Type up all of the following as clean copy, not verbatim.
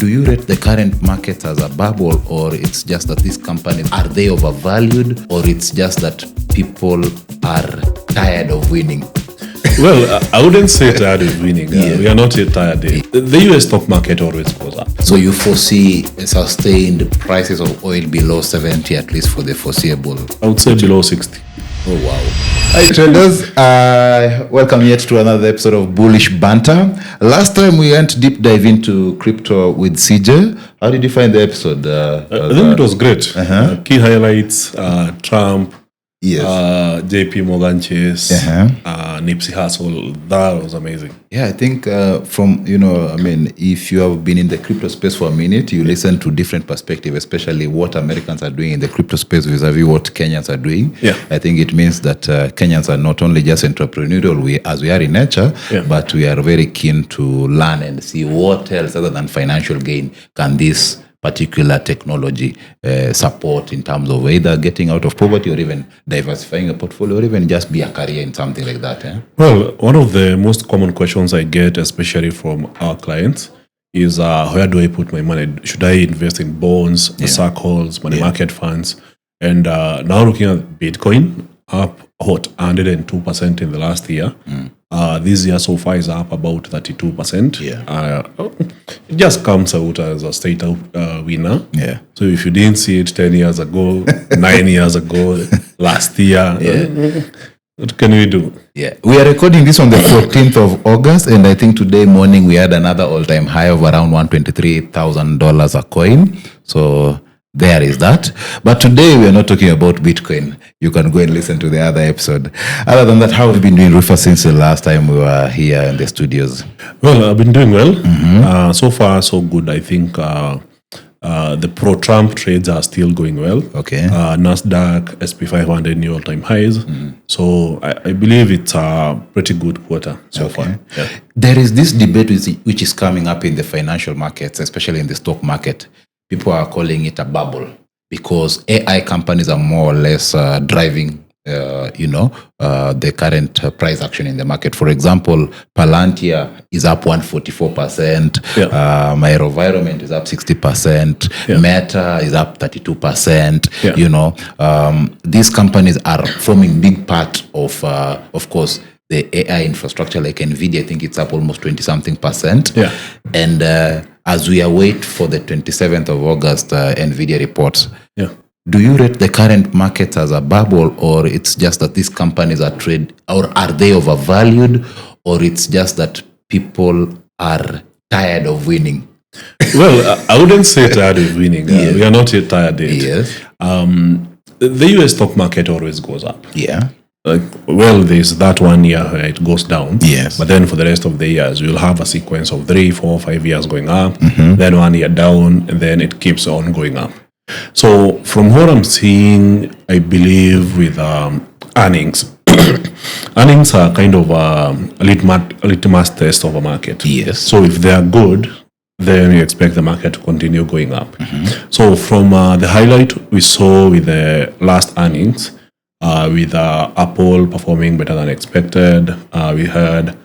Do you rate the current market as a bubble, or it's just that these companies, are they overvalued, or it's just that people are tired of winning? Well, I wouldn't say tired of winning. We are not yet tired. The US stock market always goes up. So you foresee sustained prices of oil below 70, at least for the foreseeable? I would say below 60. Oh, wow. Hi, traders. Welcome yet to another episode of Bullish Banter. Last time we went deep dive into crypto with CJ. How did you find the episode? I think it was great. Key highlights, Trump, yes. JP Morgan Chase, Nipsey Hussle. That was amazing. Yeah, I think if you have been in the crypto space for a minute, you listen to different perspectives, especially what Americans are doing in the crypto space vis-a-vis what Kenyans are doing. Yeah. I think it means that Kenyans are not only just entrepreneurial as we are in nature, but we are very keen to learn and see what else other than financial gain can this particular technology support in terms of either getting out of poverty or even diversifying a portfolio or even just be a career in something like that. Well, one of the most common questions I get, especially from our clients, is where do I put my money? Should I invest in bonds, circles, money market funds? And now looking at Bitcoin, up 102% in the last year. This year so far is up about 32%. It just comes out as a straight out winner. Yeah. So if you didn't see it 10 years ago, 9 years ago, last year, what can we do? Yeah, we are recording this on the 14th of August, and I think today morning we had another all-time high of around $123,000 a coin. So there is that. But today we are not talking about Bitcoin. You can go and listen to the other episode. Other than that, how have you been doing, Rufus, since the last time we were here in the studios? Well, I've been doing well. So far, so good. I think the pro-Trump trades are still going well. Okay. Nasdaq, SP 500 new all-time highs. So I believe it's a pretty good quarter so far. Yeah. There is this debate which is coming up in the financial markets, especially in the stock market. People are calling it a bubble because AI companies are more or less driving, the current price action in the market. For example, Palantir is up 144%. Environment is up 60%. Meta is up 32%. These companies are forming big part of course, the AI infrastructure, like NVIDIA. I think it's up almost 20-something%. Yeah. And as we await for the 27th of August NVIDIA reports, do you rate the current market as a bubble, or it's just that these companies are are they overvalued, or it's just that people are tired of winning? Well, I wouldn't say tired of winning. We are not yet tired yet. Yes. The US stock market always goes up. Yeah. There's that 1 year where it goes down. Yes. But then for the rest of the years, we'll have a sequence of 3, 4, 5 years going up, then 1 year down, and then it keeps on going up. So from what I'm seeing, I believe with earnings, earnings are kind of a litmus test of a market. Yes. So if they are good, then you expect the market to continue going up. So from the highlight we saw with the last earnings, with Apple performing better than expected. We heard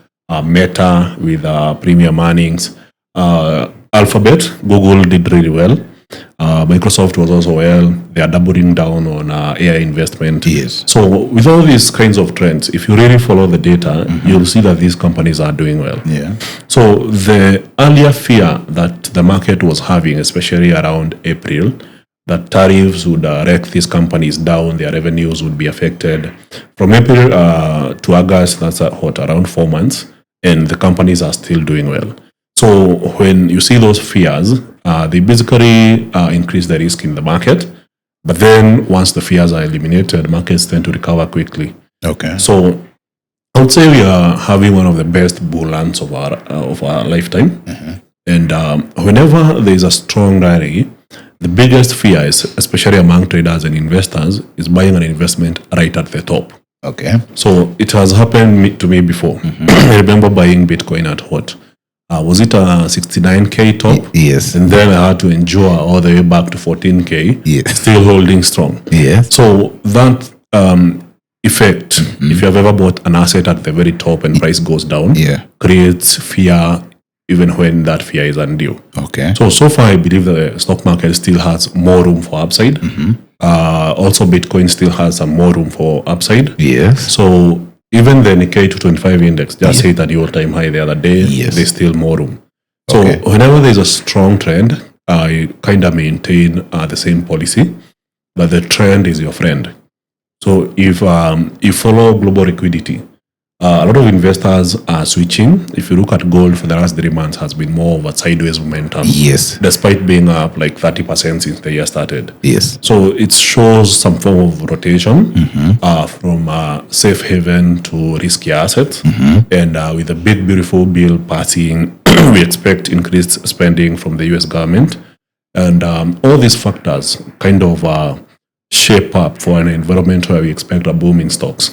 Meta with premium earnings. Alphabet, Google did really well. Microsoft was also well. They are doubling down on AI investment. Yes. So with all these kinds of trends, if you really follow the data, you'll see that these companies are doing well. Yeah. So the earlier fear that the market was having, especially around April, that tariffs would wreck these companies down, their revenues would be affected. From April to August, that's around 4 months, and the companies are still doing well. So when you see those fears, they basically increase the risk in the market. But then once the fears are eliminated, markets tend to recover quickly. Okay. So I would say we are having one of the best bull runs of our lifetime. And whenever there is a strong rally, the biggest fear is, especially among traders and investors, is buying an investment right at the top. Okay. So it has happened to me before. I remember buying Bitcoin at what? Was it a 69K top? Yes. And then I had to endure all the way back to 14K. Yes. Still holding strong. Yes. So that effect, if you have ever bought an asset at the very top and price goes down, creates fear even when that fear is undue. Okay. So far, I believe the stock market still has more room for upside. Also, Bitcoin still has some more room for upside. Yes. So even the Nikkei 225 index just hit an all-time high the other day. Yes. There's still more room. So whenever there's a strong trend, I kind of maintain the same policy, but the trend is your friend. So if you follow global liquidity, a lot of investors are switching. If you look at gold for the last 3 months, has been more of a sideways momentum. Yes. Despite being up like 30% since the year started. Yes. So it shows some form of rotation from safe haven to risky assets. And with the big, beautiful bill passing, we expect increased spending from the US government. And all these factors kind of shape up for an environment where we expect a boom in stocks.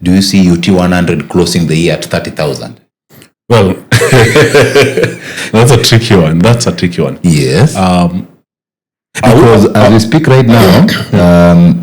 Do you see UT 100 closing the year at 30,000? Well, that's a tricky one. Yes. Because as we speak right now,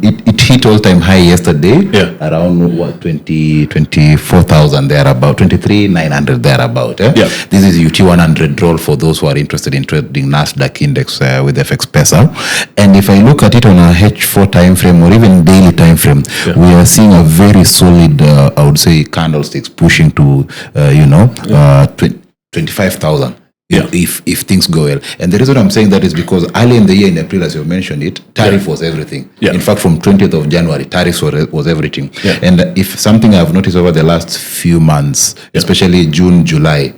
it hit all-time high yesterday, around 24,000 thereabout, 23,900 thereabout. This is UT 100 roll for those who are interested in trading Nasdaq index with FX Pesa. And if I look at it on a H4 time frame or even daily time frame, we are seeing a very solid, I would say, candlesticks pushing to 25,000. If things go well. And the reason I'm saying that is because early in the year, in April, as you mentioned it, tariff was everything. In fact, from 20th of January, tariffs was everything. And if something I've noticed over the last few months, especially June, July,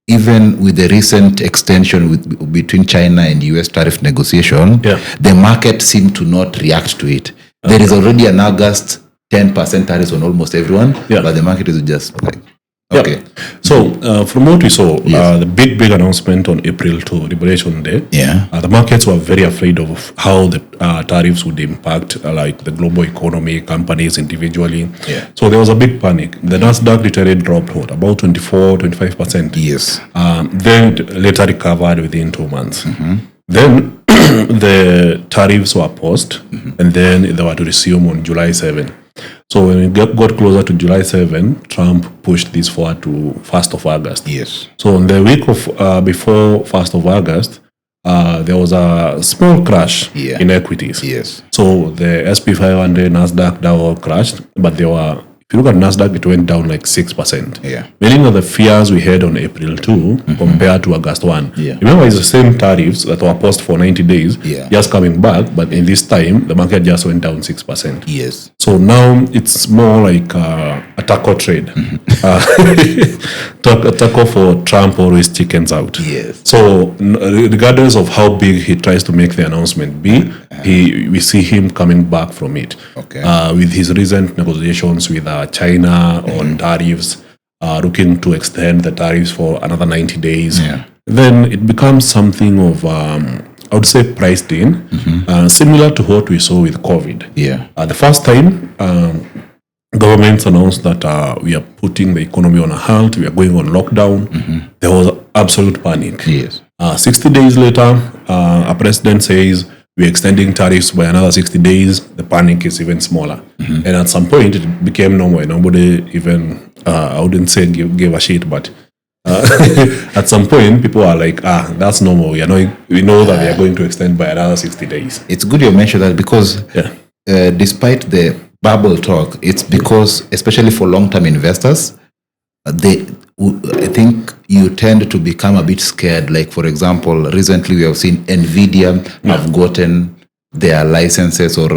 even with the recent extension between China and US tariff negotiation, the market seemed to not react to it. There is already an August 10% tariffs on almost everyone, but the market is just like, okay. So from what we saw, the big announcement on April 2, Liberation Day, the markets were very afraid of how the tariffs would impact like the global economy, companies individually. So there was a big panic. The Nasdaq literally dropped about 24-25%. Yes. Then it later recovered within 2 months. Then the tariffs were paused, and then they were to resume on July 7. So when we got closer to July 7, Trump pushed this forward to 1st of August. Yes. So in the week of before 1st of August, there was a small crash in equities. Yes. So the SP 500, Nasdaq, that all crashed, but they were, if you look at Nasdaq, it went down like 6%. Meaning that the fears we had on April 2 compared to August 1. Remember, it's the same tariffs that were paused for 90 days, just coming back, but in this time, the market just went down 6%. Yes. So now it's more like a taco trade. A taco for Trump always chickens out. Yes. So regardless of how big he tries to make the announcement be, we see him coming back from it. With his recent negotiations with China on tariffs, looking to extend the tariffs for another 90 days. Then it becomes something of, I would say, priced in, similar to what we saw with COVID. The first time, governments announced that we are putting the economy on a halt, we are going on lockdown. There was absolute panic. 60 days later, a president says, we're extending tariffs by another 60 days. The panic is even smaller. And at some point, it became normal. Nobody even, I wouldn't say give a shit, but at some point, people are like, that's normal. We know that they are going to extend by another 60 days. It's good you mentioned that because despite the bubble talk, it's because, especially for long-term investors, I think you tend to become a bit scared. Like, for example, recently we have seen NVIDIA have gotten their licenses or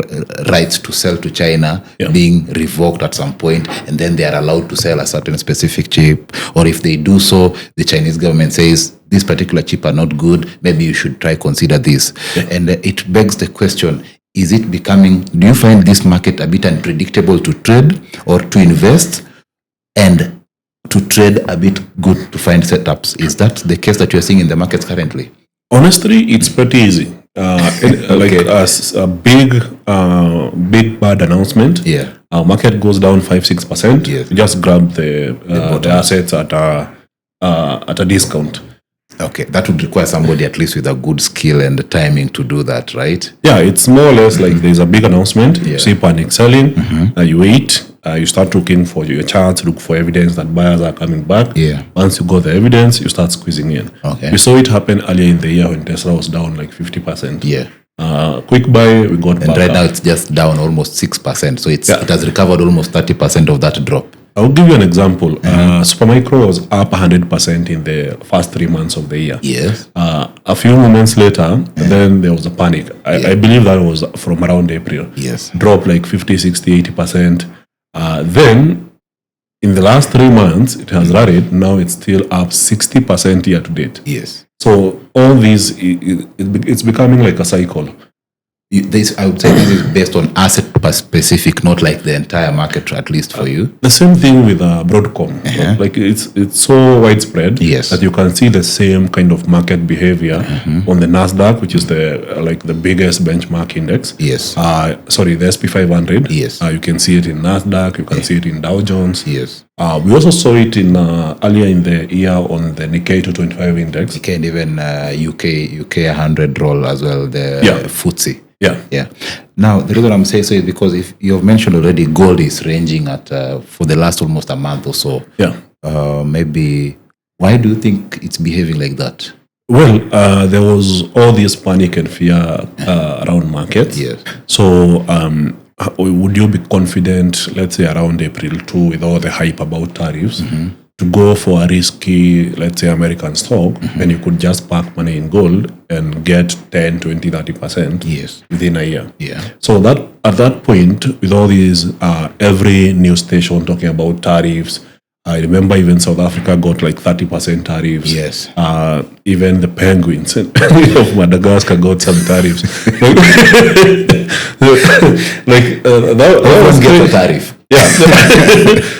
rights to sell to China being revoked at some point, and then they are allowed to sell a certain specific chip. Or if they do so, the Chinese government says, this particular chip are not good, maybe you should consider this. And it begs the question, is it becoming, do you find this market a bit unpredictable to trade or to invest? And to trade a bit good to find setups. Is that the case that you're seeing in the markets currently? Honestly, it's pretty easy. Like a big bad announcement. Our market goes down 5-6%. You just grab the assets at a discount. Okay, that would require somebody at least with a good skill and the timing to do that, right? Yeah, it's more or less like there's a big announcement, you see panic selling, you wait, you start looking for your charts, look for evidence that buyers are coming back. Yeah. Once you got the evidence, you start squeezing in. Okay. We saw it happen earlier in the year when Tesla was down like 50%. Yeah. Quick buy, we got back Right up. now it's just down almost 6%. So it has recovered almost 30% of that drop. I'll give you an example. Supermicro was up 100% in the first 3 months of the year. Yes. A few moments later, then there was a panic. I believe that was from around April. Yes. Dropped like 50, 60, 80%. Then, in the last 3 months, it has rallied. Now it's still up 60% year to date. Yes. So all these, it's becoming like a cycle. I would say this is based on asset specific, not like the entire market, at least for you. The same thing with Broadcom. Like it's so widespread that you can see the same kind of market behavior on the Nasdaq, which is the biggest benchmark index. Yes. Sorry, the SP 500. Yes. You can see it in Nasdaq. You can see it in Dow Jones. Yes. We also saw it in earlier in the year on the Nikkei 225 index. Nikkei and even UK 100 roll as well. The FTSE. Yeah. Now, the reason I'm saying so is because if you've mentioned already, gold is ranging at for the last almost a month or so. Yeah. Maybe why do you think it's behaving like that? Well, there was all this panic and fear around markets. Yes. So, would you be confident, let's say around April 2, with all the hype about tariffs, to go for a risky, let's say, American stock, and you could just park money in gold and get 10, 20, 30% within a year? Yeah. So that at that point, with all these, every news station talking about tariffs, I remember even South Africa got like 30% tariffs. Yes. Even the penguins of Madagascar got some tariffs. That was get a tariff. Yeah.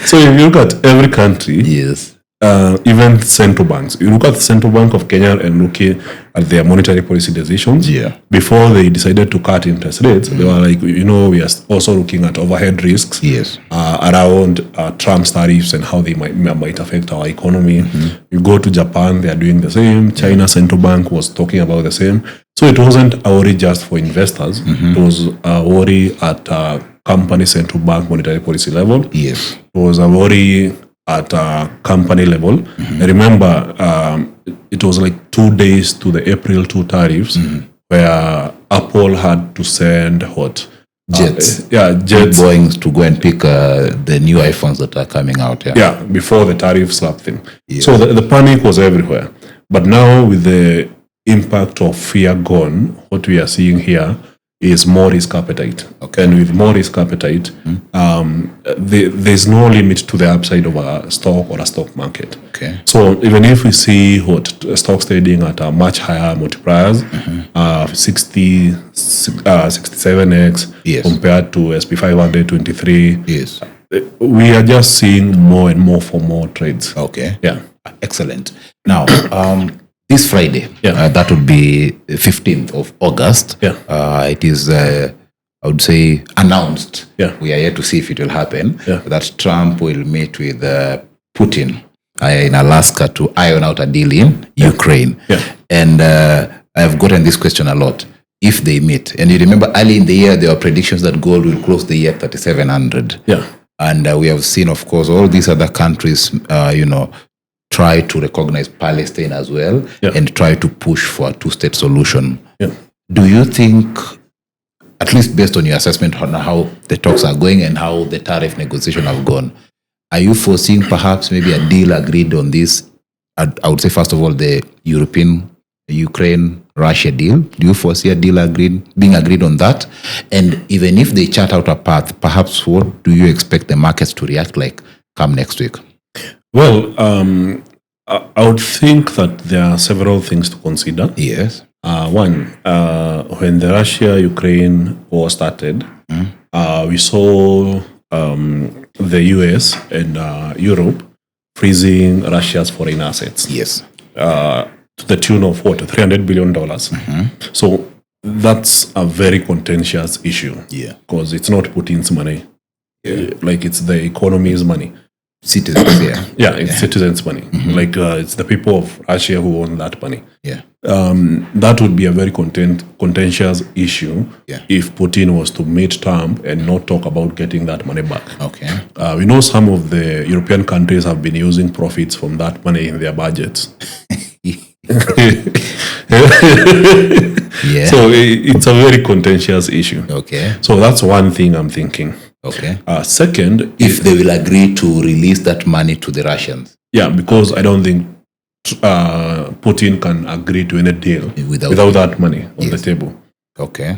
So if you look at every country, even central banks, you look at the Central Bank of Kenya and looking at their monetary policy decisions. Before they decided to cut interest rates, they were like, we are also looking at overhead risks around Trump's tariffs and how they might affect our economy. You go to Japan, they are doing the same. China Central Bank was talking about the same. So it wasn't a worry just for investors. It was a worry at company central bank monetary policy level. Yes. It was a worry at a company level. I remember it was like 2 days to the April 2 tariffs where Apple had to send jets. Jets. Boeings to go and pick the new iPhones that are coming out. Before the tariff slap thing. So the panic was everywhere. But now with the impact of fear gone, what we are seeing here is more risk appetite. And with more risk appetite, there's no limit to the upside of a stock or a stock market. So even if we see stocks trading at a much higher multipliers, 60, 67x compared to SP 500, 23, we are just seeing more and more for more trades. Excellent. Now, this Friday, that would be 15th of August. It is, I would say, announced. We are yet to see if it will happen. That Trump will meet with Putin in Alaska to iron out a deal in Ukraine. And I've gotten this question a lot. If they meet, and you remember early in the year, there were predictions that gold will close the year 3,700. And we have seen, of course, all these other countries, try to recognize Palestine as well and try to push for a two-state solution. Do you think, at least based on your assessment on how the talks are going and how the tariff negotiation have gone, are you foreseeing perhaps maybe a deal agreed on this? I would say, first of all, the Ukraine-Russia deal. Do you foresee a deal being agreed on that? And even if they chart out a path, perhaps what do you expect the markets to react like come next week? Well, I would think that there are several things to consider. One, when the Russia-Ukraine war started, we saw the US and Europe freezing Russia's foreign assets. To the tune of $300 billion. So that's a very contentious issue. Because it's not Putin's money. Like it's the economy's money. citizens, yeah. Yeah, it's citizens' money. Like it's the people of Russia who own that money. Yeah. That would be a very contentious issue if Putin was to meet Trump and not talk about getting that money back. Okay. We know some of the European countries have been using profits from that money in their budgets. Yeah. So it's a very contentious issue. Okay. So that's one thing I'm thinking. Okay. Second, If they will agree to release that money to the Russians. yeah, because I don't think Putin can agree to any deal without that money on the table. Okay.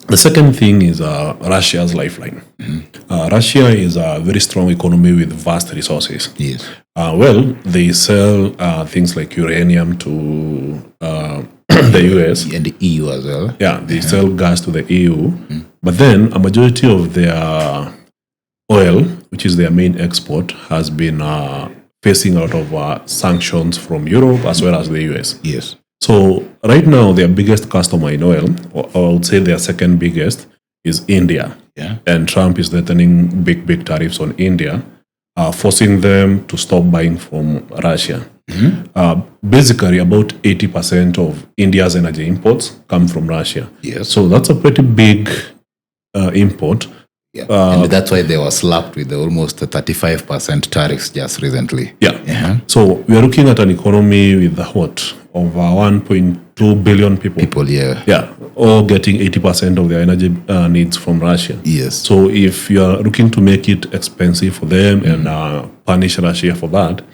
The second thing is Russia's lifeline. Russia is a very strong economy with vast resources. Yes. Well, they sell things like uranium to the US. And the EU as well. Yeah, they sell gas to the EU. But then a majority of their oil, which is their main export, has been facing a lot of sanctions from Europe as well as the US. Yes. So right now, their biggest customer in oil, or I would say their second biggest, is India. Yeah. And Trump is threatening big tariffs on India, forcing them to stop buying from Russia. Basically, about 80% of India's energy imports come from Russia. Yes. So that's a pretty big import. Yeah. And that's why they were slapped with the almost 35% tariffs just recently. Yeah. So we are looking at an economy with over 1.2 billion people. Yeah, all getting 80% of their energy needs from Russia. Yes. So if you are looking to make it expensive for them and punish Russia for that,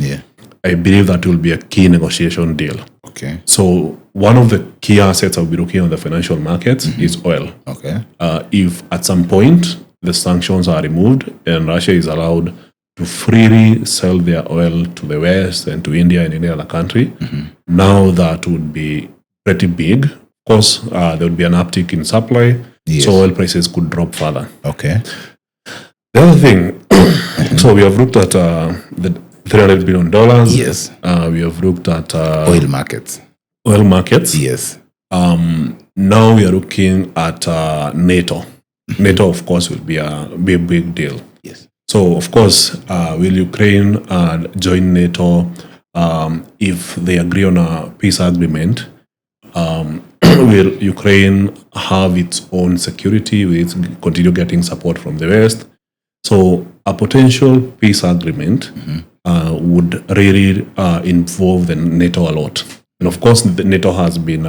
I believe that will be a key negotiation deal. Okay. So one of the key assets I'll be looking on the financial markets is oil. Okay. If at some point the sanctions are removed and Russia is allowed to freely sell their oil to the West and to India and any other country, now that would be pretty big. Of course, there would be an uptick in supply, so oil prices could drop further. Okay. The other thing, so we have looked at the $300 billion. Yes. We have looked at oil markets. Oil markets. Yes. Now we are looking at NATO. NATO, of course, will be a big deal. Yes. So, of course, will Ukraine join NATO if they agree on a peace agreement? Will Ukraine have its own security? Will it continue getting support from the West? So, a potential peace agreement would really involve the NATO a lot. And of course, the NATO has been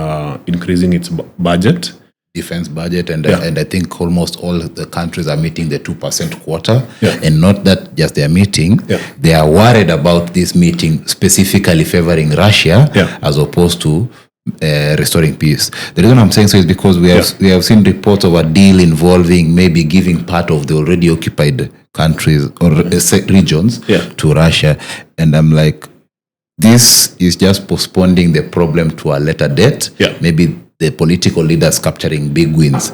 increasing its budget. Defense budget, and I think almost all the countries are meeting the 2% quota. And not that just they are meeting, they are worried about this meeting specifically favoring Russia as opposed to restoring peace. The reason I'm saying so is because we have seen reports of a deal involving maybe giving part of the already occupied countries or regions to Russia, and I'm like, this is just postponing the problem to a later date. Maybe the political leaders capturing big wins.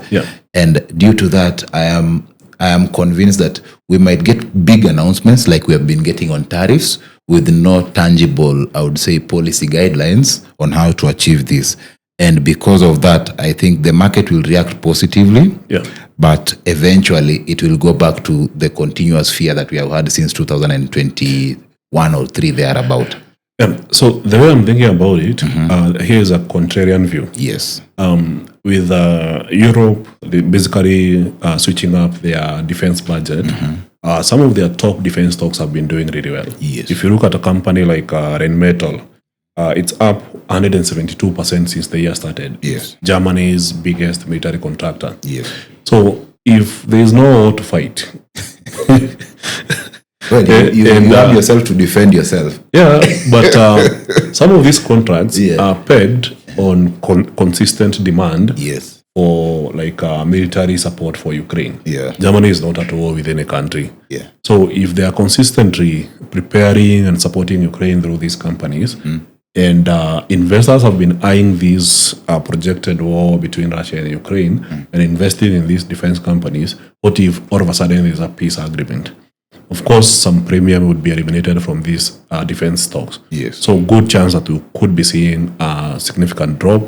And due to that, I am convinced that we might get big announcements like we have been getting on tariffs with no tangible, I would say, policy guidelines on how to achieve this. And because of that, I think the market will react positively, but eventually it will go back to the continuous fear that we have had since 2021 or 3 thereabout. So the way I'm thinking about it, here's a contrarian view. Yes. With Europe, they basically switching up their defense budget. Some of their top defense stocks have been doing really well. Yes. If you look at a company like Rheinmetall, it's up 172% since the year started. Yes. Germany's biggest military contractor. Yes. So if there is no war to fight, well, you have yourself to defend yourself. Yeah, but some of these contracts are pegged on consistent demand for like military support for Ukraine. Germany is not at war with any country. So if they are consistently preparing and supporting Ukraine through these companies, and investors have been eyeing this projected war between Russia and Ukraine and investing in these defense companies, what if all of a sudden there's a peace agreement? Of course, some premium would be eliminated from these defense stocks. So good chance that we could be seeing a significant drop.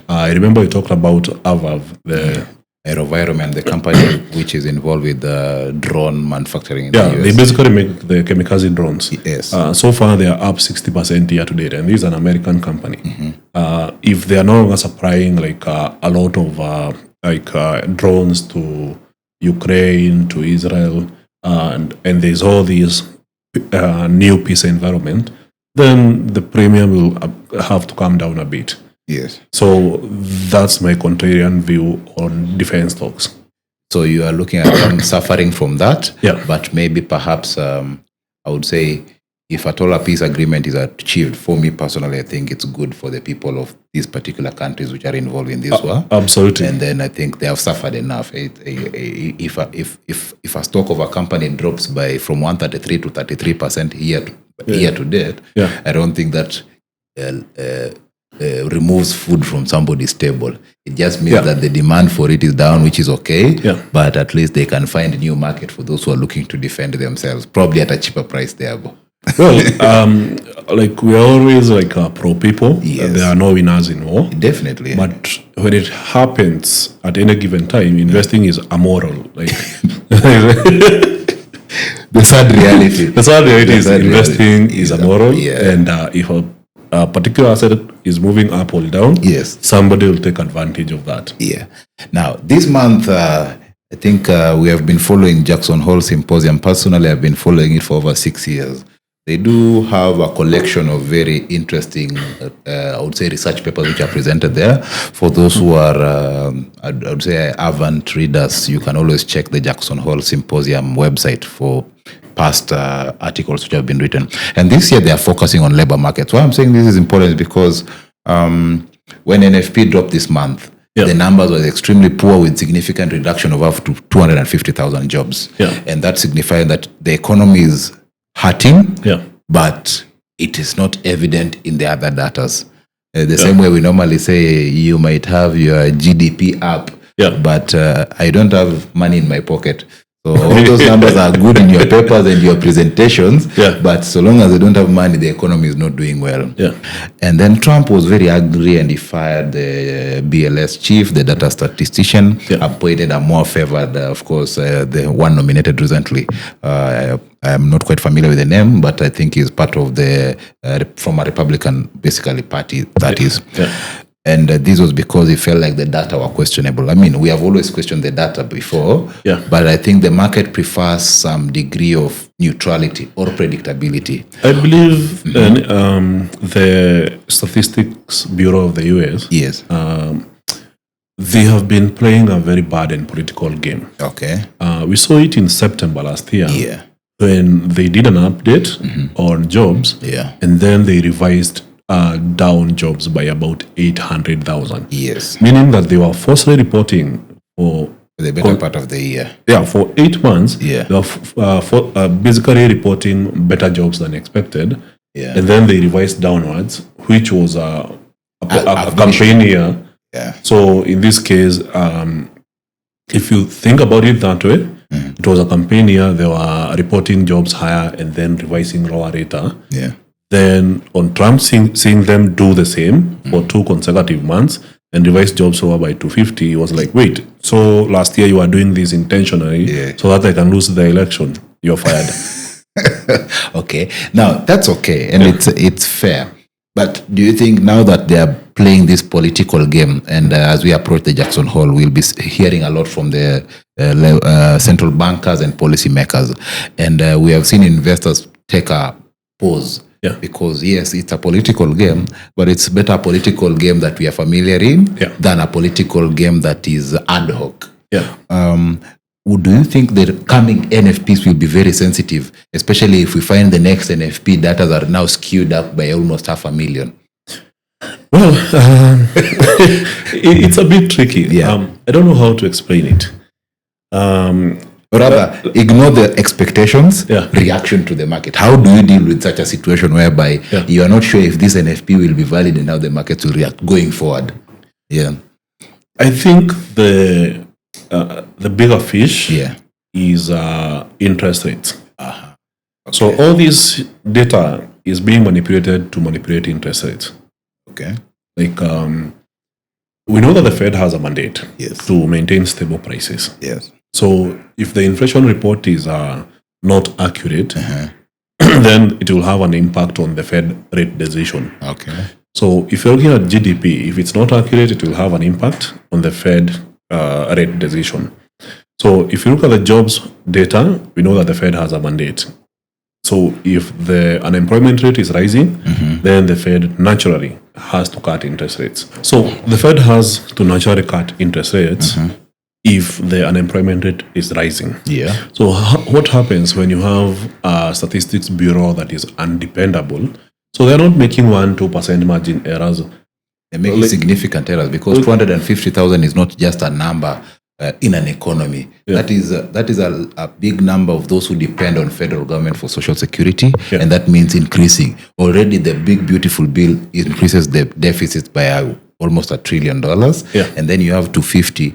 I remember we talked about AVAV, the AeroVironment, the company which is involved with drone manufacturing in Yeah, the US. they basically make the kamikaze drones. Yes. So far, they are up 60% year to date, and this is an American company. If they are no longer supplying like a lot of drones to Ukraine, to Israel, and there's all these new peace environment, then the premium will have to come down a bit. Yes. So that's my contrarian view on defense stocks. So you are looking at them suffering from that, Yeah. but maybe perhaps I would say if at all a peace agreement is achieved, for me personally, I think it's good for the people of these particular countries which are involved in this war. Absolutely. And then I think they have suffered enough. If a stock of a company drops by from 133 to 33% year to date, Yeah. I don't think that removes food from somebody's table. It just means that the demand for it is down, which is okay. Yeah. But at least they can find a new market for those who are looking to defend themselves, probably at a cheaper price there. Well, like we are always like pro people. Yes. There are no winners in war. Definitely. But when it happens at any given time, investing is amoral. Like the sad reality. the sad reality is sad investing reality is amoral. Yeah. And if a particular asset is moving up or down, Yes. somebody will take advantage of that. Yeah. Now, this month, I think we have been following Jackson Hole Symposium. Personally, I've been following it for over 6 years. They do have a collection of very interesting, I would say, research papers which are presented there. For those who are, I would say, avid readers, you can always check the Jackson Hole Symposium website for past articles which have been written. And this year they are focusing on labor markets. Why I'm saying this is important is because when NFP dropped this month, the numbers were extremely poor with significant reduction of up to 250,000 jobs. Yeah. And that signifies that the economy is hurting, but it is not evident in the other datas. The same way we normally say you might have your GDP up, but I don't have money in my pocket. So all those numbers are good in your papers and your presentations, but so long as they don't have money, the economy is not doing well. And then Trump was very angry and he fired the BLS chief, the data statistician, appointed a more favored, of course, the one nominated recently. I'm not quite familiar with the name, but I think he's part of the, from a Republican, basically, party, that is. And this was because he felt like the data were questionable. I mean, we have always questioned the data before, but I think the market prefers some degree of neutrality or predictability. I believe the Statistics Bureau of the US, they have been playing a very bad and political game. Okay. We saw it in September last year when they did an update on jobs, and then they revised down jobs by about 800,000. Yes. Meaning that they were falsely reporting for the better part of the year. Yeah, for 8 months, they were basically reporting better jobs than expected. And then they revised downwards, which was a campaign year. So in this case, if you think about it that way, it was a campaign year. They were reporting jobs higher and then revising lower data. Then on Trump seeing them do the same for 2 consecutive months and revise jobs over by 250, he was like, wait, so last year you were doing this intentionally so that I can lose the election. You're fired. Okay. Now, that's okay. And it's fair. But do you think now that they are playing this political game, and as we approach the Jackson Hole, we'll be hearing a lot from the central bankers and policymakers. And we have seen investors take a pause. Because yes, it's a political game, but it's better a political game that we are familiar in than a political game that is ad hoc. Do you think the coming NFPs will be very sensitive, especially if we find the next NFP data are now skewed up by almost 500,000? Well, it's a bit tricky. I don't know how to explain it. Rather, ignore the expectations, reaction to the market. How do you deal with such a situation whereby you are not sure if this NFP will be valid and how the market will react going forward? I think the bigger fish is interest rates. So all this data is being manipulated to manipulate interest rates. Okay. Like we know that the Fed has a mandate Yes. to maintain stable prices. Yes. So if the inflation report is not accurate, then it will have an impact on the Fed rate decision. Okay. So if you're looking at GDP, if it's not accurate, it will have an impact on the Fed rate decision. So if you look at the jobs data, we know that the Fed has a mandate. So if the unemployment rate is rising, then the Fed naturally has to cut interest rates. So the Fed has to naturally cut interest rates if the unemployment rate is rising. Yeah. So what happens when you have a statistics bureau that is undependable? So they're not making 1-2% margin errors. They're making significant errors because 250,000 is not just a number in an economy. Yeah. That is a big number of those who depend on federal government for social security, Yeah. and that means increasing. Already the big beautiful bill increases the deficit by almost $1 trillion, Yeah. and then you have 250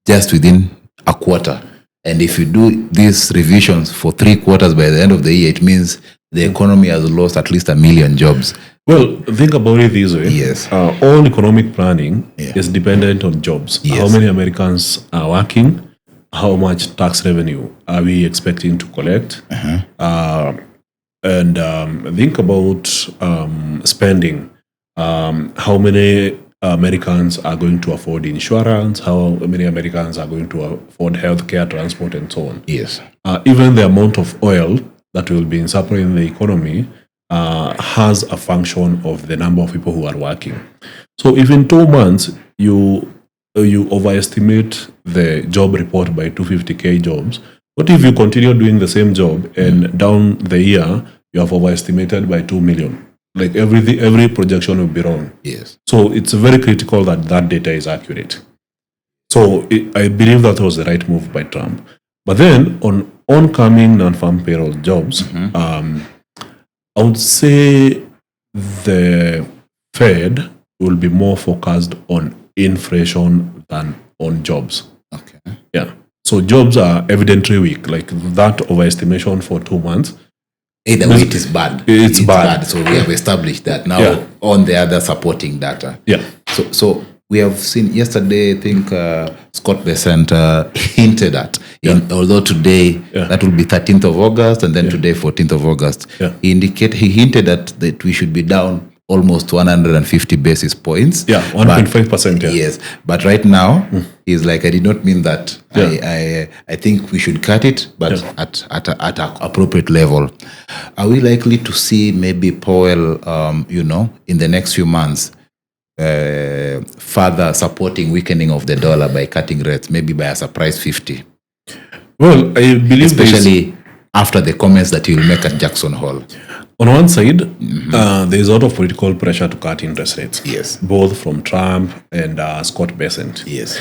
just within a quarter. And if you do these revisions for 3 quarters by the end of the year, it means the economy has lost at least 1 million jobs. Well, think about it this way. Yes. All economic planning Yeah. is dependent on jobs. Yes. How many Americans are working? How much tax revenue are we expecting to collect? And think about spending. How many Americans are going to afford insurance? How many Americans are going to afford healthcare, transport, and so on? Yes. Even the amount of oil that will be supporting the economy has a function of the number of people who are working. So if in 2 months you overestimate the job report by 250K jobs, what if you continue doing the same job and down the year you have overestimated by 2 million? Like every projection will be wrong. Yes. So it's very critical that that data is accurate. So I believe that was the right move by Trump. But then on oncoming non-farm payroll jobs, I would say the Fed will be more focused on inflation than on jobs. Okay. Yeah. So jobs are evidently weak. Like that overestimation for 2 months. Either way, it is bad. It's bad. So we have established that. Now, Yeah. on the other supporting data. Yeah. So we have seen yesterday, I think Scott Bessent hinted at, although today that will be 13th of August and then today 14th of August. Yeah. He hinted that we should be down almost 150 basis points. Yeah, 1.5%. Yeah. Yes, but right now he's like, I did not mean that. I think we should cut it, but at an appropriate level. Are we likely to see maybe Powell, in the next few months, further supporting weakening of the dollar by cutting rates, maybe by a surprise 50? Well, I believe especially after the comments that he will make at Jackson Hole. On one side, there is a lot of political pressure to cut interest rates. Yes. Both from Trump and Scott Bessent. Yes.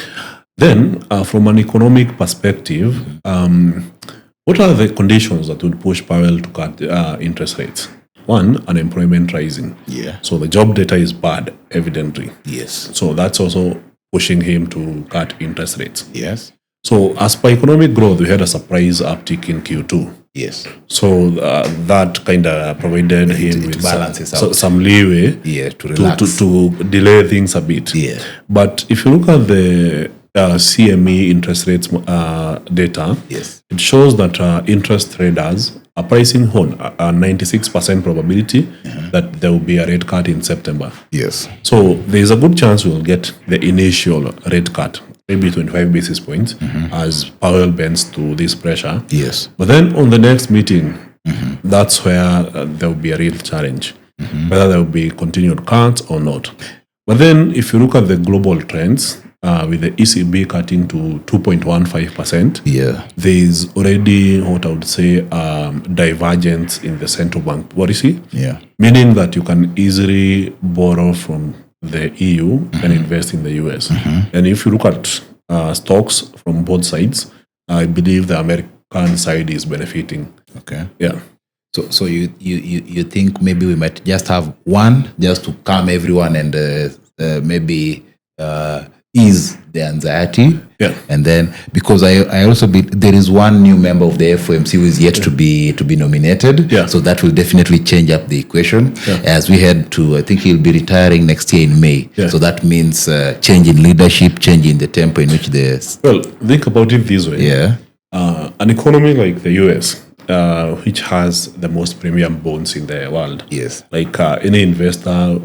Then, from an economic perspective, what are the conditions that would push Powell to cut interest rates? One, unemployment rising. Yeah. So the job data is bad, evidently. Yes. So that's also pushing him to cut interest rates. Yes. So as per economic growth, we had a surprise uptick in Q2. Yes. So that kind of provided him with some leeway to relax. to delay things a bit. Yeah. But if you look at the CME interest rates data, yes, it shows that interest traders are pricing on a 96% probability that there will be a rate cut in September. Yes. So there is a good chance we'll get the initial rate cut, maybe 25 basis points, as Powell bends to this pressure. Yes. But then on the next meeting, that's where there will be a real challenge, whether there will be continued cuts or not. But then if you look at the global trends, with the ECB cutting to 2.15%, there is already what I would say divergence in the central bank policy, meaning that you can easily borrow from the EU and invest in the US. And if you look at stocks from both sides, I believe the American side is benefiting. Okay. Yeah. So you think maybe we might just have one just to calm everyone and maybe ease the anxiety. Yeah. And then because I also there is one new member of the FOMC who is yet to be nominated. Yeah. So that will definitely change up the equation as we head to, I think he'll be retiring next year in May. Yeah. So that means change in leadership, change in the tempo in which Well, think about it this way. Yeah. An economy like the US, which has the most premium bonds in the world. Yes. Like any investor,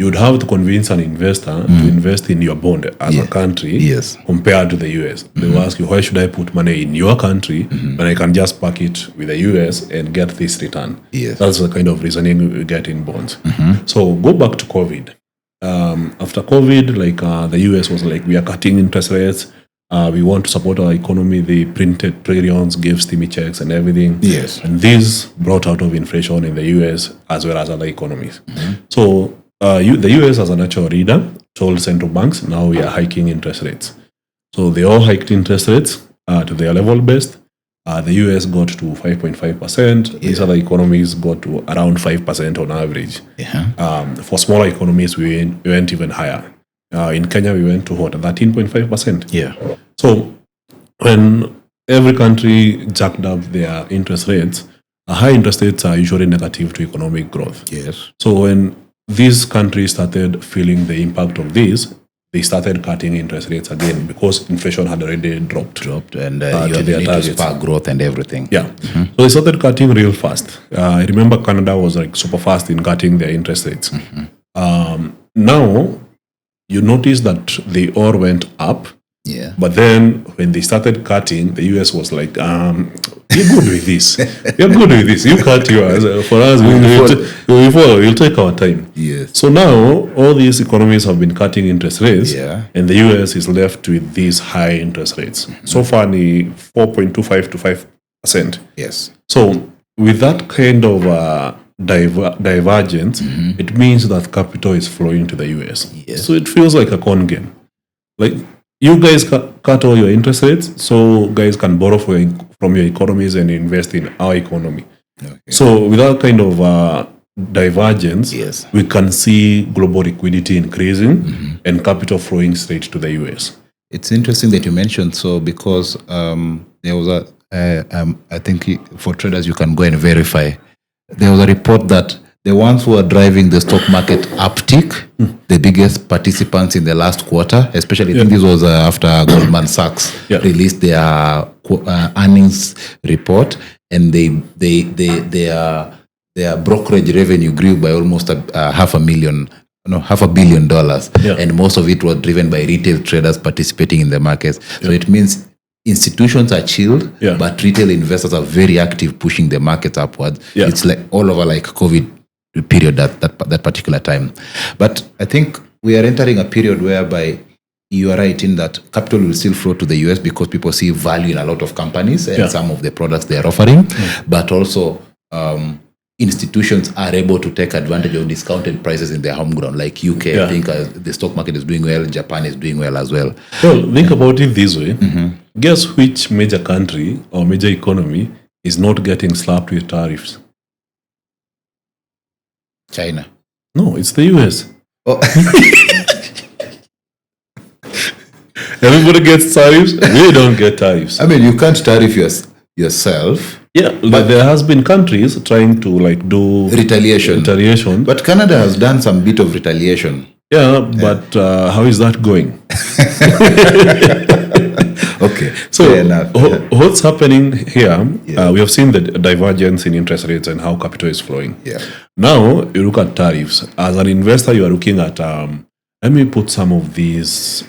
you would have to convince an investor to invest in your bond as a country compared to the US. They will ask you, why should I put money in your country when I can just park it with the US and get this return? Yes. That's the kind of reasoning we get in bonds. So go back to COVID. After COVID, like the US was like, we are cutting interest rates. We want to support our economy. They printed trillions, gave stimmy checks and everything. Yes. And this brought out of inflation in the US as well as other economies. So the US as a natural leader told central banks, now we are hiking interest rates. So they all hiked interest rates to their level best. The US got to 5.5%. These other economies got to around 5% on average. For smaller economies, we went even higher. In Kenya, we went to 13.5%. Yeah. So when every country jacked up their interest rates, high interest rates are usually negative to economic growth. Yes. So when these countries started feeling the impact of this, they started cutting interest rates again because inflation had already dropped. And to you their need to targets. spark growth and everything. Yeah. So they started cutting real fast. I remember Canada was like super fast in cutting their interest rates. Now, you notice that they all went up. Yeah. But then when they started cutting, the US was like, we're good with this. We're good with this. You cut yours. For us, we'll take our time. Yes. So now all these economies have been cutting interest rates, and the US is left with these high interest rates. So far, 4.25 to 5%. Yes. So with that kind of divergence, it means that capital is flowing to the US. Yes. So it feels like a con game. Like, you guys cut all your interest rates, so guys can borrow from your economies and invest in our economy. Okay. So with that kind of divergence, we can see global liquidity increasing and capital flowing straight to the US. It's interesting that you mentioned so because there was I think for traders you can go and verify. There was a report that the ones who are driving the stock market uptick, the biggest participants in the last quarter, especially I think this was after Goldman Sachs released their earnings report, and their brokerage revenue grew by almost $500 million. $500 million, and most of it was driven by retail traders participating in the markets. So it means institutions are chilled, but retail investors are very active, pushing the markets upwards. It's like all over like COVID period that particular time. But I think we are entering a period whereby you are right in that capital will still flow to the US because people see value in a lot of companies and some of the products they are offering, but also institutions are able to take advantage of discounted prices in their home ground, like UK. I think the stock market is doing well, Japan is doing well as well. Well, think about it this way. Guess which major country or major economy is not getting slapped with tariffs? China. No, it's the US. Oh. Everybody gets tariffs. We don't get tariffs. I mean, you can't tariff yourself. Yeah, but there has been countries trying to like do retaliation. But Canada has done some bit of retaliation. Yeah, but how is that going? Okay. So what's happening here? We have seen the divergence in interest rates and how capital is flowing. Now you look at tariffs. As an investor, you are looking at let me put some of these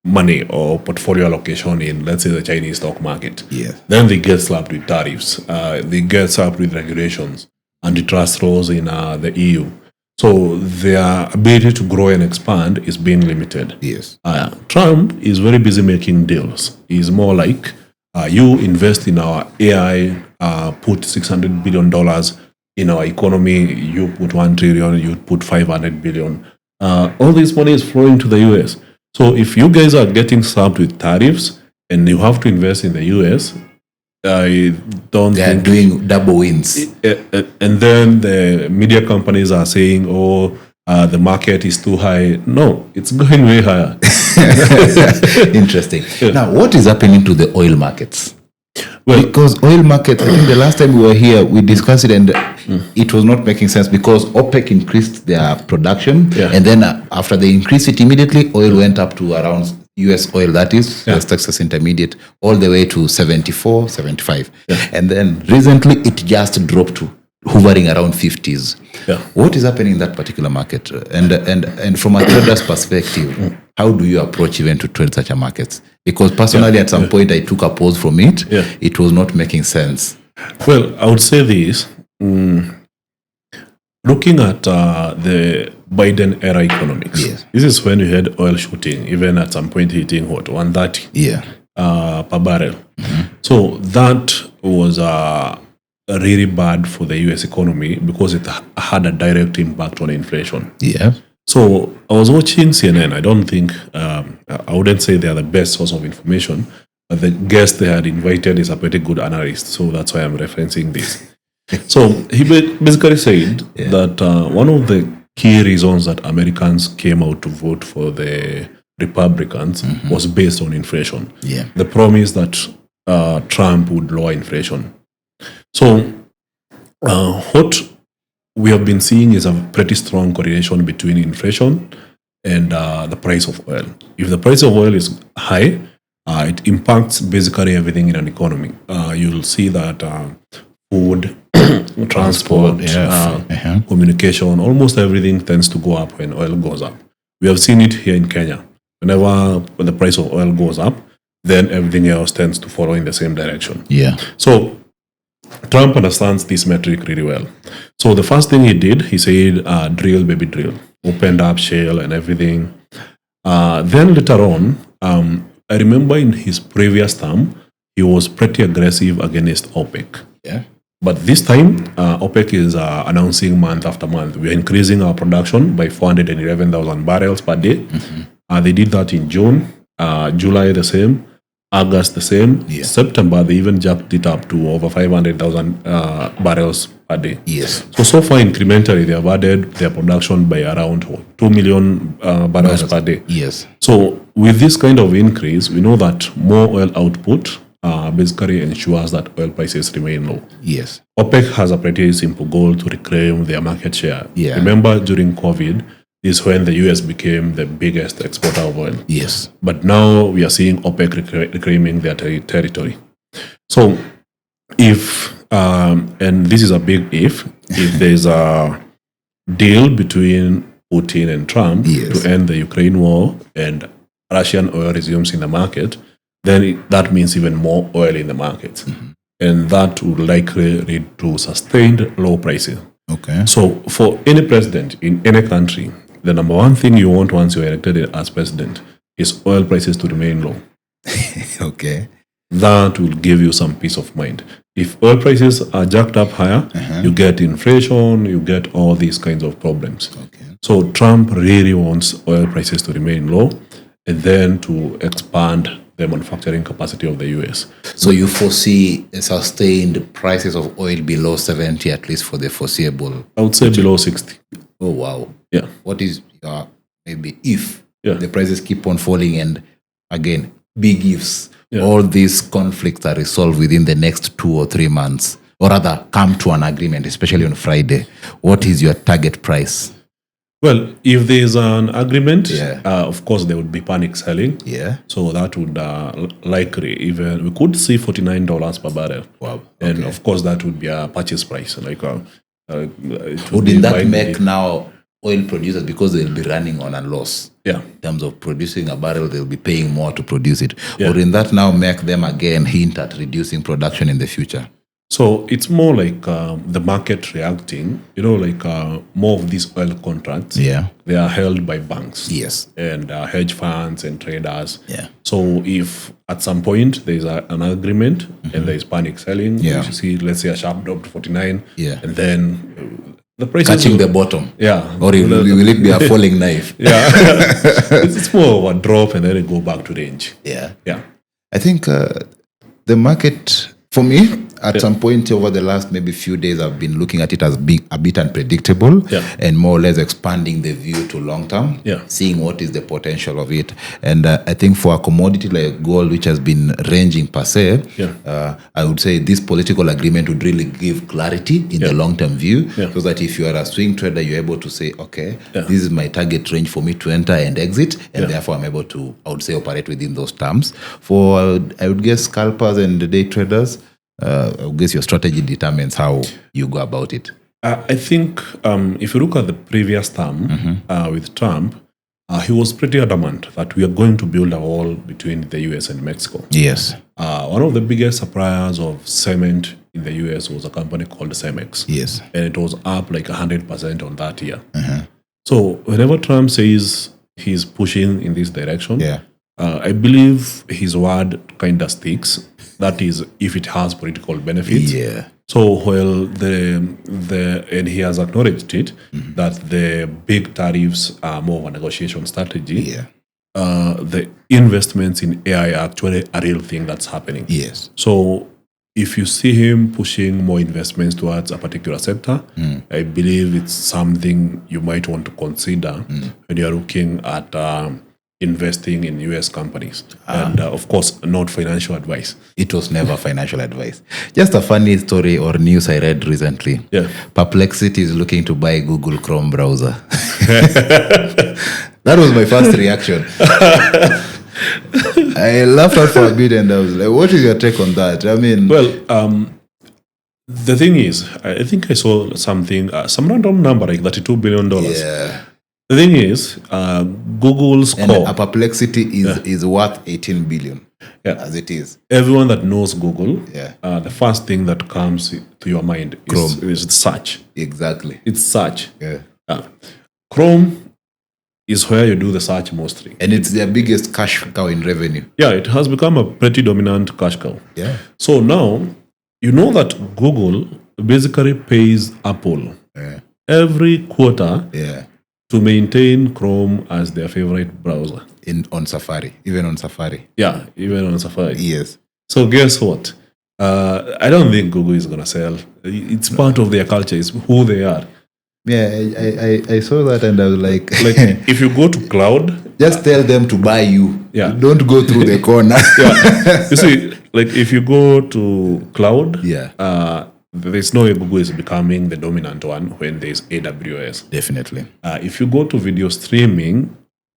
money or portfolio allocation in, let's say, the Chinese stock market. Then they get slapped with tariffs. They get slapped with regulations, antitrust laws in the EU. So their ability to grow and expand is being limited. Trump is very busy making deals. He's more like, you invest in our AI, put $600 billion in our economy, you put $1 trillion, you put $500 billion. All this money is flowing to the US. So if you guys are getting slapped with tariffs and you have to invest in the US, I don't think... They are doing double wins. And then the media companies are saying, oh, the market is too high. No, it's going way higher. Interesting. Now, what is happening to the oil markets? Well, Because oil markets, I think the last time we were here, we discussed it, and it was not making sense because OPEC increased their production, and then after they increased it immediately, oil went up to around US oil, that is, West Texas Intermediate, all the way to 74, 75. And then recently, it just dropped to hovering around 50s. What is happening in that particular market? And from a trader's perspective, how do you approach even to trade such a market? Because personally, at some point, I took a pause from it. It was not making sense. Well, I would say this. Looking at the Biden era economics, this is when you had oil shooting, even at some point hitting what, 130 per barrel. So that was really bad for the US economy because it had a direct impact on inflation. So I was watching CNN. I don't think, I wouldn't say they are the best source of information, but the guest they had invited is a pretty good analyst. So that's why I'm referencing this. So he basically said that one of the key reasons that Americans came out to vote for the Republicans was based on inflation. The promise that Trump would lower inflation. So what we have been seeing is a pretty strong correlation between inflation and the price of oil. If the price of oil is high, it impacts basically everything in an economy. You'll see that food, transport, communication, almost everything tends to go up when oil goes up. We have seen it here in Kenya. Whenever the price of oil goes up, then everything else tends to follow in the same direction. So Trump understands this metric really well. So the first thing he did, he said, drill, baby, drill. Opened up shale and everything. Then later on, I remember in his previous term, he was pretty aggressive against OPEC. But this time, OPEC is announcing month after month, we are increasing our production by 411,000 barrels per day. They did that in June, July the same, August the same, September they even jumped it up to over 500,000 barrels per day. So far incrementally they have added their production by around 2 million barrels per day. So with this kind of increase, we know that more oil output basically ensures that oil prices remain low. OPEC has a pretty simple goal to reclaim their market share. Remember during COVID, is when the US became the biggest exporter of oil. But now we are seeing OPEC reclaiming their territory. So if, and this is a big if there's a deal between Putin and Trump to end the Ukraine war and Russian oil resumes in the market, then that means even more oil in the market. And that would likely lead to sustained low prices. So for any president in any country, the number one thing you want once you're elected as president is oil prices to remain low. That will give you some peace of mind. If oil prices are jacked up higher, you get inflation, you get all these kinds of problems. So Trump really wants oil prices to remain low and then to expand the manufacturing capacity of the US. So you foresee a sustained prices of oil below 70 at least for the foreseeable? I would say below 60. Oh, wow. What is your, maybe if the prices keep on falling and again, big ifs, all these conflicts are resolved within the next 2 or 3 months, or rather come to an agreement, especially on Friday, what is your target price? Well, if there's an agreement, of course there would be panic selling. So that would likely even, we could see $49 per barrel. And of course that would be a purchase price. Like, wouldn't that make now oil producers, because they'll be running on a loss in terms of producing a barrel, they'll be paying more to produce it. Wouldn't that now make them again hint at reducing production in the future? So it's more like the market reacting, like more of these oil contracts, they are held by banks and hedge funds and traders. So if at some point there's an agreement and there is panic selling, you see, let's say a sharp drop to 49, and then the price catching the bottom. Or will it be a falling knife? It's more of a drop and then it go back to range. I think the market, for me, At some point over the last maybe few days, I've been looking at it as a bit unpredictable and more or less expanding the view to long term, seeing what is the potential of it. And I think for a commodity like gold, which has been ranging per se, I would say this political agreement would really give clarity in the long term view, so that if you are a swing trader, you're able to say, okay, this is my target range for me to enter and exit, and therefore I'm able to, I would say, operate within those terms. For I would guess scalpers and the day traders, I guess your strategy determines how you go about it. I think if you look at the previous term with Trump, he was pretty adamant that we are going to build a wall between the US and Mexico. Yes. One of the biggest suppliers of cement in the US was a company called Cemex. Yes. And it was up like 100% on that year. So whenever Trump says he's pushing in this direction, I believe his word kind of sticks. That is, if it has political benefits. So while and he has acknowledged it, that the big tariffs are more of a negotiation strategy. The investments in AI are actually a real thing that's happening. Yes. So if you see him pushing more investments towards a particular sector, I believe it's something you might want to consider when you're looking at investing in US companies. And of course, not financial advice. It was never financial advice. Just a funny story or news I read recently. Perplexity is looking to buy Google Chrome browser. That was my first reaction. I laughed out for a bit and I was like, what is your take on that? I mean... Well, the thing is, I think I saw something, some random number, like $32 billion. The thing is, Google's core... a Perplexity is worth 18 billion, as it is. Everyone that knows Google, the first thing that comes to your mind is search. Exactly. It's search. Chrome is where you do the search mostly. And it's their biggest cash cow in revenue. It has become a pretty dominant cash cow. So now, you know that Google basically pays Apple every quarter to maintain Chrome as their favorite browser. On Safari, even on Safari. Even on Safari. Yes. So guess what? I don't think Google is going to sell. It's part of their culture. It's who they are. I saw that and I was like... if you go to cloud... Just tell them to buy you. Don't go through the corner. You see, like if you go to cloud, there's no way Google is becoming the dominant one when there's AWS. Definitely. If you go to video streaming,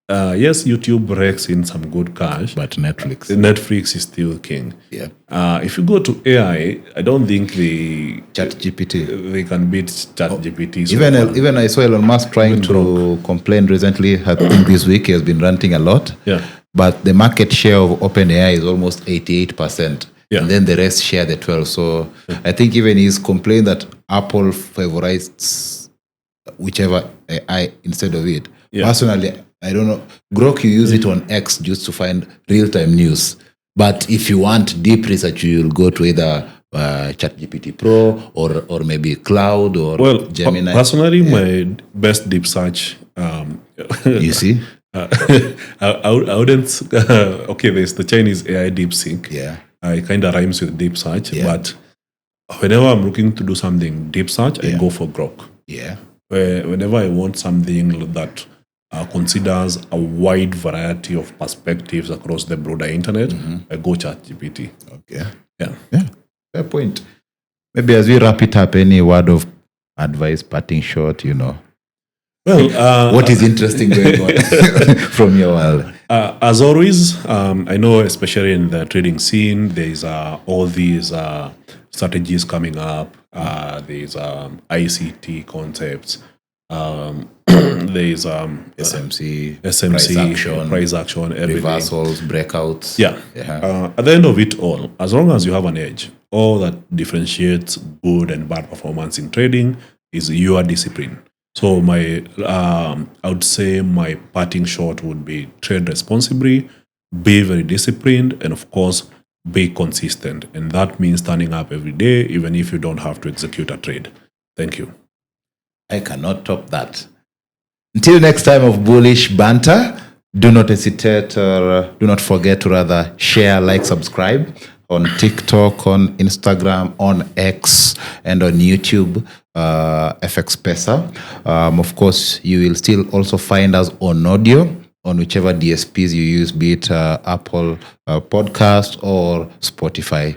yes, YouTube rakes in some good cash. But Netflix is still king. If you go to AI, I don't think ChatGPT. They can beat ChatGPT. Even I saw Elon Musk trying to complain recently. I think this week he has been ranting a lot. But the market share of OpenAI is almost 88%. And then the rest share the 12. So I think even he's complained that Apple favorized whichever AI instead of it. Personally, I don't know. Grok, you use it on X just to find real-time news. But if you want deep research, you'll go to either ChatGPT Pro or maybe Cloud or Gemini. Personally, my best deep search... you see? I wouldn't... okay, there's the Chinese AI DeepSeek. It kind of rhymes with deep search. But whenever I'm looking to do something deep search, I go for Grok. Whenever I want something that... considers a wide variety of perspectives across the broader internet, I go ChatGPT. Fair point. Maybe as we wrap it up, any word of advice, parting short, Well, what is interesting going on from your world? As always, I know, especially in the trading scene, there's all these strategies coming up. There's ICT concepts. There's SMC, price action, everything. Reversals, breakouts. At the end of it all, as long as you have an edge, all that differentiates good and bad performance in trading is your discipline. So I would say my parting shot would be trade responsibly, be very disciplined, and of course, be consistent. And that means turning up every day, even if you don't have to execute a trade. Thank you. I cannot top that. Until next time of Bullish Banter, do not hesitate or do not forget to rather share, like, subscribe on TikTok, on Instagram, on X, and on YouTube, FX Pesa. Of course, you will still also find us on audio on whichever DSPs you use, be it Apple Podcast or Spotify.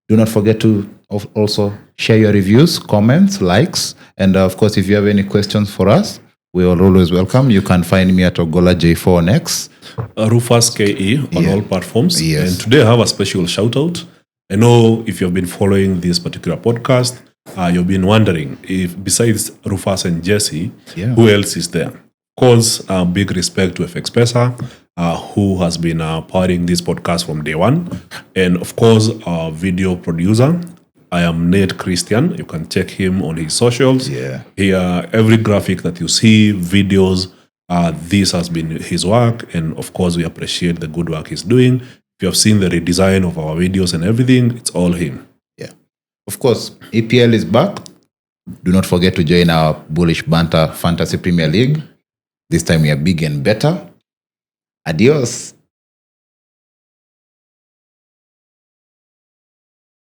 Do not forget to also share your reviews, comments, likes, and of course, if you have any questions for us, we are always welcome. You can find me at Ogola J4 on X. Rufus KE on all platforms. Yes. And today I have a special shout out. I know if you've been following this particular podcast, you've been wondering if besides Rufus and Jesse, who else is there? Of course, big respect to FX Pesa, who has been powering this podcast from day one. And of course, our video producer, I am Nate Christian. You can check him on his socials. Yeah. Here, every graphic that you see, videos, this has been his work. And of course, we appreciate the good work he's doing. If you have seen the redesign of our videos and everything, it's all him. Yeah. Of course, EPL is back. Do not forget to join our Bullish Banter Fantasy Premier League. This time we are big and better. Adios.